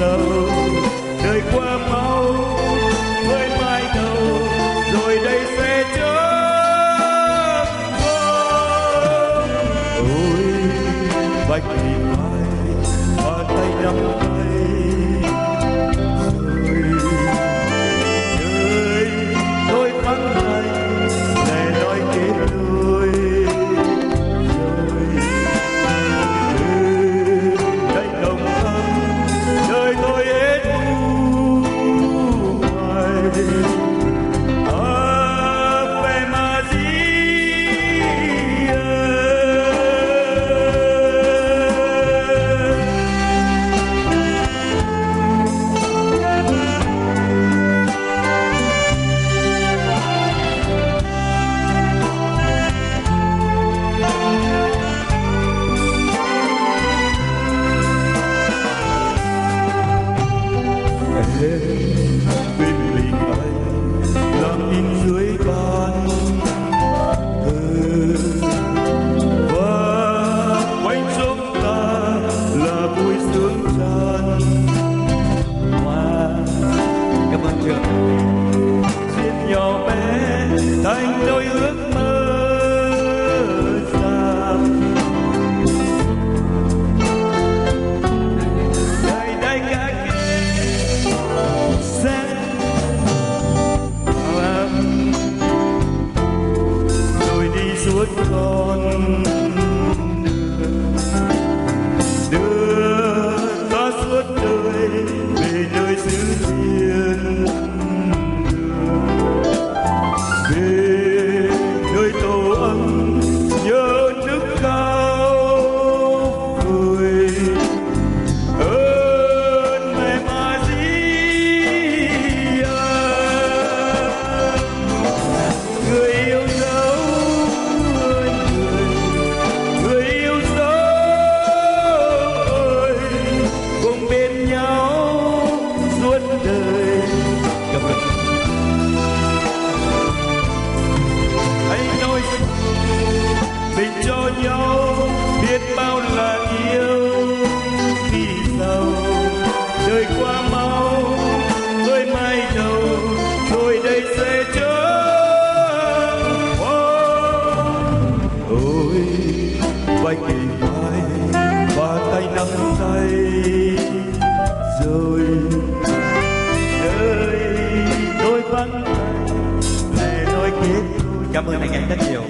sầu. Đời qua mau với mai đầu, rồi đây sẽ chớp vông. Ôi vạch thì vai và tay nắm tay, rồi đời tôi vắng thành lẻ loi kết đôi. Bên mình anh làm in dưới ban thờ, và quanh chúng ta là vui sướng tràn hoa. Cảm ơn Trường. Chiếc nhỏ bé thành đôi ước mơ xa. Ngày đây cả suốt con đưa ta suốt đời về nơi xứ thiên, về nơi tổ ấm nhớ nước cao vời. Ơn mẹ Maria, người yêu dấu, người yêu dấu ơi, cùng bên nhau suốt đời. Cảm ơn. Hãy nói mình cho nhau biết bao là yêu. Vì sao đời qua mau với mai đầu, rồi đây sẽ chớp vông. Ôi vạch thì vai và tay nắm tay, rồi đời tôi vắng tay lẻ loi kết đôi. Cảm ơn anh rất nhiều.